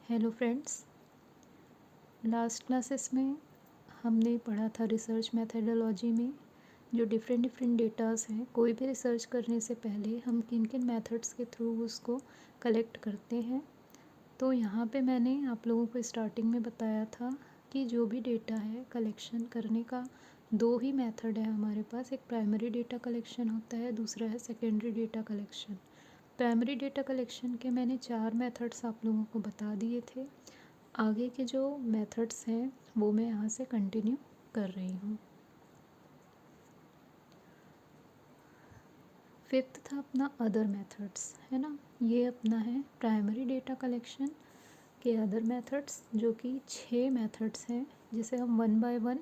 Hello friends, last classes में हमने पढ़ा था रिसर्च मेथडोलॉजी में जो डिफरेंट डिफरेंट डेटास हैं। कोई भी रिसर्च करने से पहले हम किन किन मेथड्स के थ्रू उसको कलेक्ट करते हैं। तो यहाँ पे मैंने आप लोगों को स्टार्टिंग में बताया था कि जो भी डेटा है कलेक्शन करने का दो ही मेथड है हमारे पास। एक प्राइमरी डेटा कलेक्शन होता है, दूसरा है secondary data collection. Primary data collection के मैंने 4 मेथड्स आप लोगों को बता दिए थे। आगे के जो मेथड्स हैं वो मैं यहाँ से कंटिन्यू कर रही हूँ। फिफ्थ था अपना अदर मेथड्स, है ना। ये अपना है प्राइमरी डेटा कलेक्शन के अदर मेथड्स, जो कि 6 मेथड्स हैं जिसे हम वन बाय वन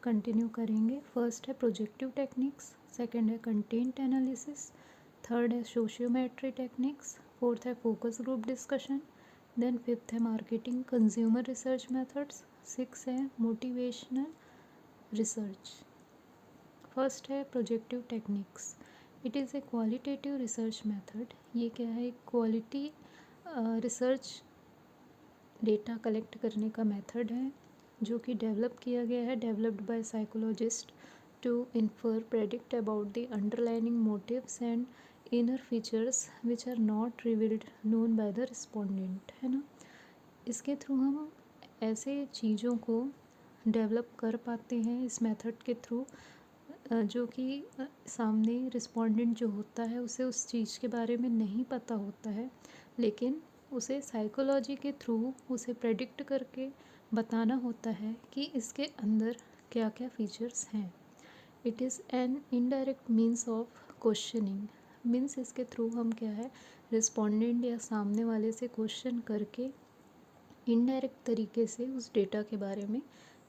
कंटिन्यू करेंगे। फर्स्ट है प्रोजेक्टिव टेक्निक्स, सेकंड है कंटेंट एनालिसिस, थर्ड है सोशियोमेट्री टेक्निक्स, फोर्थ है focus group discussion, then fifth है marketing consumer research methods, six है मोटिवेशनल रिसर्च। फर्स्ट है projective techniques. It is a qualitative research method. ये क्या है, क्वालिटी रिसर्च डेटा कलेक्ट करने का मेथड है जो कि डेवलप किया गया है, developed by psychologist to infer predict about the underlining motives and inner features which are not revealed known by the respondent, है ना। इसके थ्रू हम ऐसे चीज़ों को डेवलप कर पाते हैं इस मेथड के थ्रू जो कि सामने रिस्पोंडेंट जो होता है उसे उस चीज़ के बारे में नहीं पता होता है, लेकिन उसे साइकोलॉजी के थ्रू उसे प्रेडिक्ट करके बताना होता है कि इसके अंदर क्या क्या फीचर्स हैं। It is an indirect means of questioning. Means इसके थ्रू हम क्या है, रिस्पोंडेंट या सामने वाले से क्वेश्चन करके इनडायरेक्ट तरीके से उस डेटा के बारे में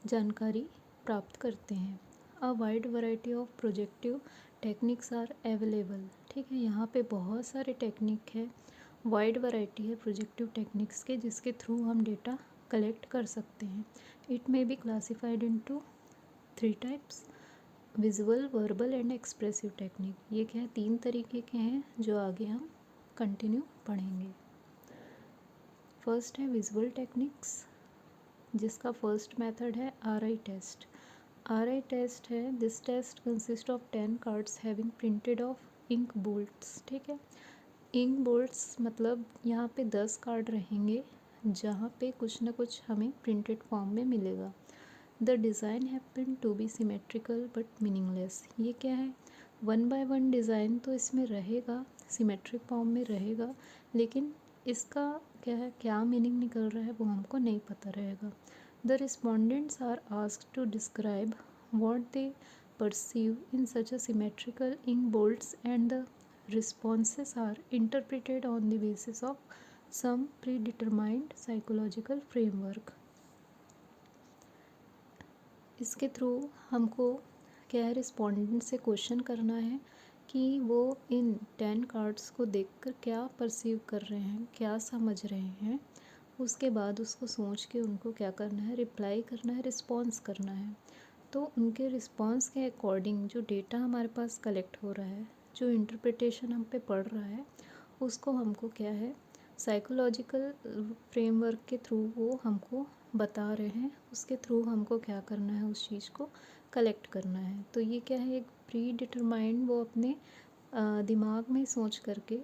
जानकारी प्राप्त करते हैं। A wide variety of projective techniques are available. ठीक है, यहाँ पे बहुत सारे टेक्निक है, वाइड वैरायटी है प्रोजेक्टिव टेक्निक्स के जिसके थ्रू हम डेटा कलेक्ट कर सकते हैं। It may be classified into 3 types, visual, verbal and expressive technique. ये क्या है, 3 तरीके के हैं जो आगे हम कंटिन्यू पढ़ेंगे। फर्स्ट है विजुअल टेक्निक्स, जिसका फर्स्ट मेथड है RI टेस्ट। RI टेस्ट है, this test consist of 10 cards having printed of ink blots. ठीक है, इंक बोल्ट्स मतलब यहाँ पे 10 कार्ड रहेंगे जहाँ पे कुछ ना कुछ हमें प्रिंटेड फॉर्म में मिलेगा। The design happen to be symmetrical but meaningless. ये क्या है, वन बाय वन डिज़ाइन तो इसमें रहेगा, सिमेट्रिक फॉर्म में रहेगा, लेकिन इसका क्या है, क्या मीनिंग निकल रहा है वो हमको नहीं पता रहेगा। The respondents are asked to describe what they perceive in such a symmetrical ink bolts, and the responses are interpreted on the basis of some predetermined psychological framework. इसके थ्रू हमको क्या है, रिस्पोंडेंट से क्वेश्चन करना है कि वो इन 10 cards को देखकर क्या परसीव कर रहे हैं, क्या समझ रहे हैं। उसके बाद उसको सोच के उनको क्या करना है, रिप्लाई करना है, रिस्पॉन्स करना है। तो उनके रिस्पॉन्स के अकॉर्डिंग जो डेटा हमारे पास कलेक्ट हो रहा है, जो इंटरप्रिटेशन हम पे पड़ रहा है, उसको हमको क्या है, साइकोलॉजिकल फ्रेमवर्क के थ्रू वो हमको बता रहे हैं। उसके थ्रू हमको क्या करना है, उस चीज़ को कलेक्ट करना है। तो ये क्या है, एक प्री डिटरमाइंड, वो अपने दिमाग में सोच करके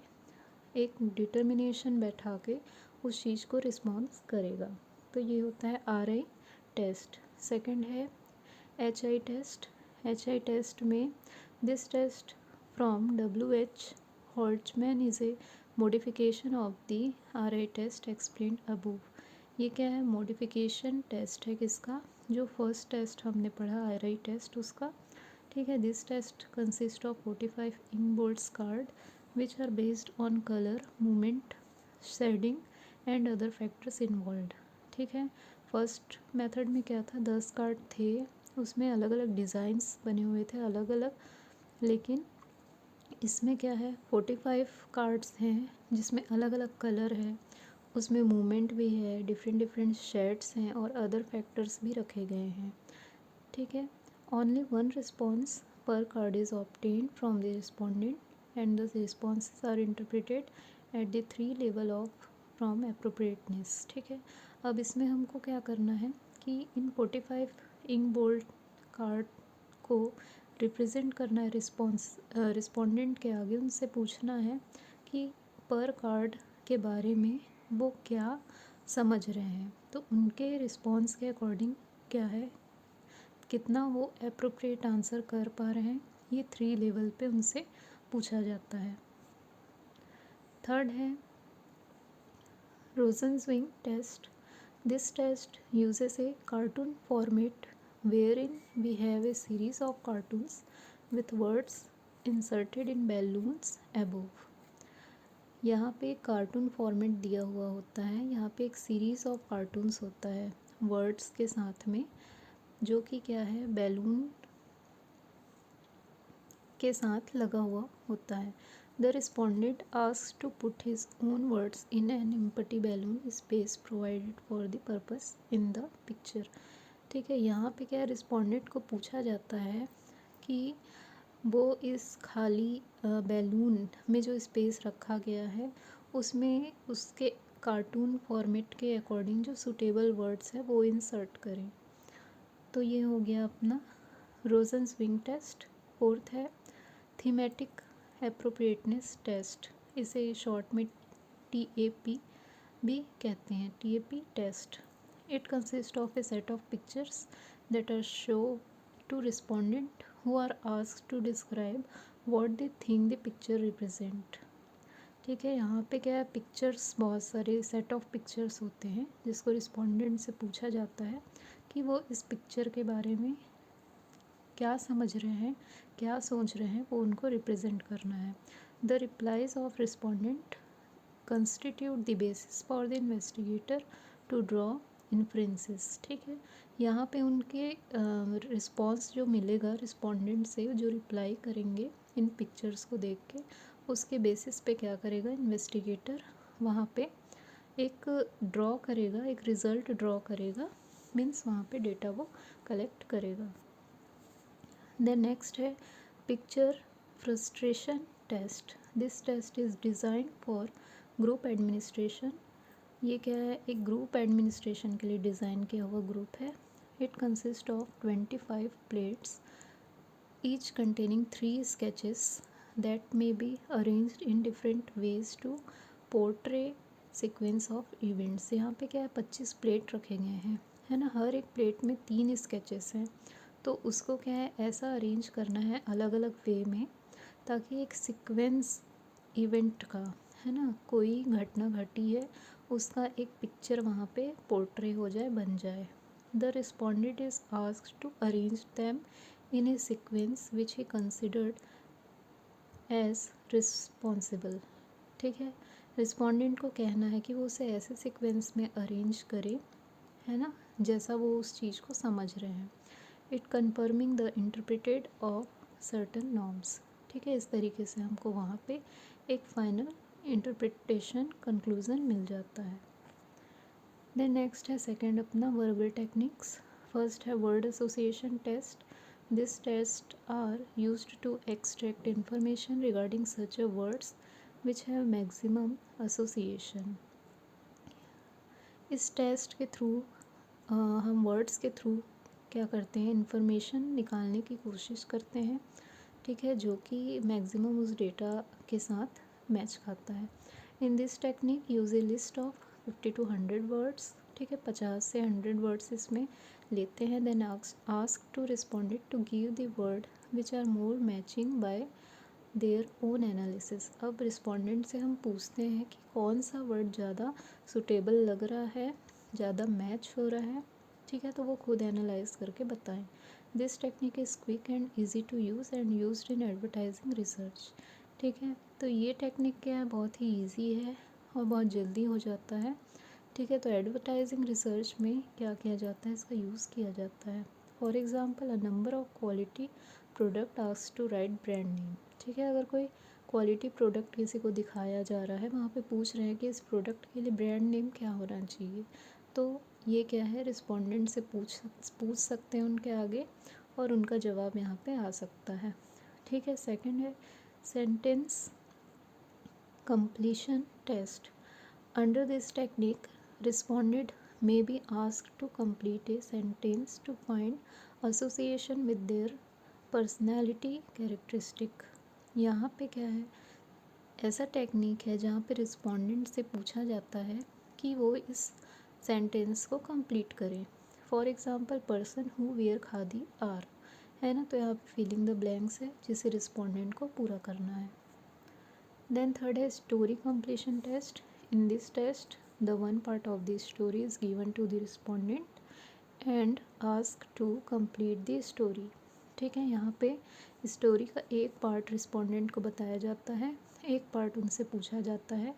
एक डिटर्मिनेशन बैठा के उस चीज़ को रिस्पॉन्स करेगा। तो ये होता है RI टेस्ट। सेकंड है HI टेस्ट। HI टेस्ट में this test from WH Holtzman is a modification of the RI test explained above. ये क्या है, मॉडिफिकेशन टेस्ट है किसका, जो फर्स्ट टेस्ट हमने पढ़ा RI टेस्ट उसका। ठीक है, this test consist of 45 ink blots card which are based on colour, movement, shading and other factors involve. ठीक है, फर्स्ट मेथड में क्या था, 10 कार्ड थे, उसमें अलग अलग डिज़ाइंस बने हुए थे अलग अलग, लेकिन इसमें क्या है, 45 कार्ड्स हैं जिसमें अलग अलग कलर है, उसमें मूवमेंट भी है, डिफरेंट डिफरेंट शेड्स हैं और अदर फैक्टर्स भी रखे गए हैं। ठीक है, only one response per card is obtained from the respondent and the responses are interpreted at the 3 level of from appropriateness. ठीक है, अब इसमें हमको क्या करना है कि इन 45 इंक बोल्ड कार्ड को रिप्रेजेंट करना है रिस्पोंडेंट के आगे। उनसे पूछना है कि पर कार्ड के बारे में वो क्या समझ रहे हैं, तो उनके रिस्पॉन्स के अकॉर्डिंग क्या है, कितना वो एप्रोप्रिएट आंसर कर पा रहे हैं, ये 3 लेवल पे उनसे पूछा जाता है। थर्ड है Rosenzweig test. This test uses a cartoon format wherein we have a series of cartoons with words inserted in balloons above। यहाँ पे एक कार्टून फॉर्मेट दिया हुआ होता है, यहाँ पे एक सीरीज़ ऑफ कार्टून्स होता है वर्ड्स के साथ में, जो कि क्या है, बैलून के साथ लगा हुआ होता है। The respondent asked to put his own words in an empty balloon space provided for the purpose in the picture. ठीक है, यहाँ पे क्या रिस्पोंडेंट को पूछा जाता है कि वो इस खाली बैलून में जो स्पेस रखा गया है उसमें उसके कार्टून फॉर्मेट के अकॉर्डिंग जो सूटेबल वर्ड्स है वो इंसर्ट करें। तो ये हो गया अपना रोज़नस्विंग टेस्ट। फोर्थ है थीमेटिक एप्रोप्रिएटनेस टेस्ट, इसे शॉर्ट में TAP भी कहते हैं, TAP test. It consist of a set of pictures that are show to respondent who are asked to describe what they think the picture represent। ठीक है, यहाँ पे क्या है, पिक्चर्स, बहुत सारे सेट ऑफ पिक्चर्स होते हैं जिसको रिस्पोंडेंट से पूछा जाता है कि वो इस पिक्चर के बारे में क्या समझ रहे हैं, क्या सोच रहे हैं, वो उनको रिप्रेजेंट करना है। The replies of respondent constitute the basis for the investigator to draw inferences. ठीक है, यहाँ पे उनके रिस्पॉन्स जो मिलेगा रिस्पोंडेंट से, जो रिप्लाई करेंगे इन पिक्चर्स को देख के, उसके बेसिस पे क्या करेगा इन्वेस्टिगेटर, वहाँ पे एक ड्रॉ करेगा, एक रिज़ल्ट ड्रॉ करेगा, मीन्स वहाँ पे डेटा वो कलेक्ट करेगा। देन नेक्स्ट है picture frustration test. This test is design for group administration. ये क्या है, एक ग्रुप एडमिनिस्ट्रेशन के लिए डिज़ाइन किया हुआ ग्रुप है। It consist of 25 plates each containing 3 sketches that may be arranged in different ways to portray sequence of events. यहाँ पे क्या है, 25 प्लेट रखे गए हैं, है ना, हर एक प्लेट में 3 स्केचेस हैं, तो उसको क्या है, ऐसा अरेंज करना है अलग अलग वे में ताकि एक सीक्वेंस इवेंट का, है ना, कोई घटना घटी है उसका एक पिक्चर वहाँ पे पोर्ट्रे हो जाए, बन जाए। The respondent is asked to arrange them in a sequence which he considered as responsible. ठीक है, रिस्पोंडेंट को कहना है कि वो उसे ऐसे सीक्वेंस में अरेंज करे, है ना, जैसा वो उस चीज़ को समझ रहे हैं। It confirming the interpreted of certain norms. ठीक है, इस तरीके से हमको वहाँ पे एक फाइनल इंटरप्रिटेशन कंक्लूज़न मिल जाता है। देन नेक्स्ट है सेकंड अपना वर्बल टेक्निक्स। फर्स्ट है word association test. This test are used to extract information regarding such a words which have maximum association. इस टेस्ट के थ्रू हम वर्ड्स के थ्रू क्या करते हैं, इंफॉर्मेशन निकालने की कोशिश करते हैं, ठीक है, जो कि मैक्सिमम उस डेटा के साथ मैच खाता है। In this technique use a list of 50 to 100 words. ठीक है, 50 से 100 वर्ड्स इसमें लेते हैं। Then ask to responded to give the word which are more matching by their own analysis. अब रिस्पोंडेंट से हम पूछते हैं कि कौन सा वर्ड ज़्यादा सुटेबल लग रहा है, ज़्यादा मैच हो रहा है, ठीक है, तो वो खुद एनालाइज करके बताएं। This technique is quick and easy to use and used in advertising research. ठीक है, तो ये टेक्निक क्या है, बहुत ही ईजी है और बहुत जल्दी हो जाता है। ठीक है, तो एडवर्टाइजिंग रिसर्च में क्या किया जाता है, इसका यूज़ किया जाता है। For example, a number of quality product asked to write brand name. ठीक है, अगर कोई क्वालिटी प्रोडक्ट किसी को दिखाया जा रहा है, वहाँ पे पूछ रहे हैं कि इस प्रोडक्ट के लिए ब्रांड नेम क्या होना चाहिए, तो ये क्या है, रिस्पोंडेंट से पूछ सकते हैं उनके आगे और उनका जवाब यहाँ पे आ सकता है। ठीक है, सेकंड है sentence completion test. Under this technique, respondent may be asked to complete a sentence to find association with their personality characteristic. यहाँ पे क्या है, ऐसा टेक्निक है जहाँ पे रिस्पोंडेंट से पूछा जाता है कि वो इस सेंटेंस को कंप्लीट करें. For example, person who wear khadi are, है ना, तो यहाँ पे फिलिंग द ब्लैंक्स है जिसे रिस्पोंडेंट को पूरा करना है. देन थर्ड है story completion test. In this test the one part of the story is given to the respondent and ask to complete the story. ठीक है, यहाँ पे स्टोरी का एक पार्ट रिस्पोंडेंट को बताया जाता है, एक पार्ट उनसे पूछा जाता है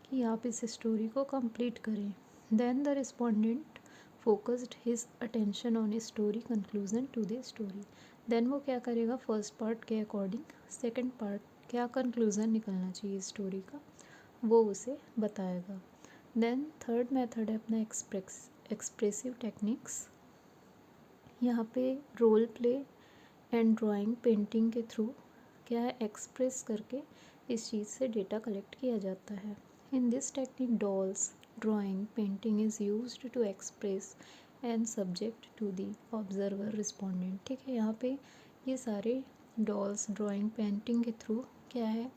कि आप इस स्टोरी को कंप्लीट करें. Then the respondent focused his attention on a story conclusion to the story. देन वो क्या करेगा, फर्स्ट पार्ट के अकॉर्डिंग सेकंड पार्ट क्या कंक्लूज़न निकलना चाहिए स्टोरी का, वो उसे बताएगा. देन थर्ड मेथड है अपना एक्सप्रेसिव टेक्निक्स. यहाँ पे role play and drawing painting के थ्रू क्या है, एक्सप्रेस करके इस चीज़ से डेटा कलेक्ट किया जाता है. In this technique dolls drawing painting is used to express and subject to the observer respondent. ठीक है, यहाँ पे ये सारे डॉल्स ड्राइंग पेंटिंग के थ्रू क्या है,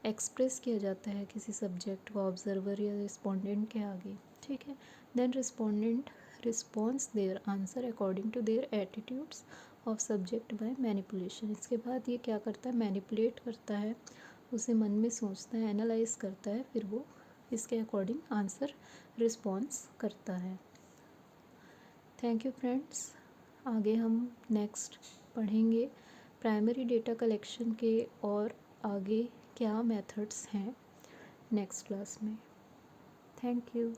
एक्सप्रेस किया जाता है किसी सब्जेक्ट को ऑब्जर्वर या रिस्पोंडेंट के आगे. ठीक है, then respondent response their answer according to their attitudes of subject by manipulation. इसके बाद ये क्या करता है, मैनिपुलेट करता है, उसे मन में सोचता है, एनालाइज करता है, फिर वो इसके अकॉर्डिंग आंसर रिस्पॉन्स करता है. Thank you friends. आगे हम नेक्स्ट पढ़ेंगे प्राइमरी डेटा कलेक्शन के और आगे क्या मेथड्स हैं नेक्स्ट क्लास में. Thank you.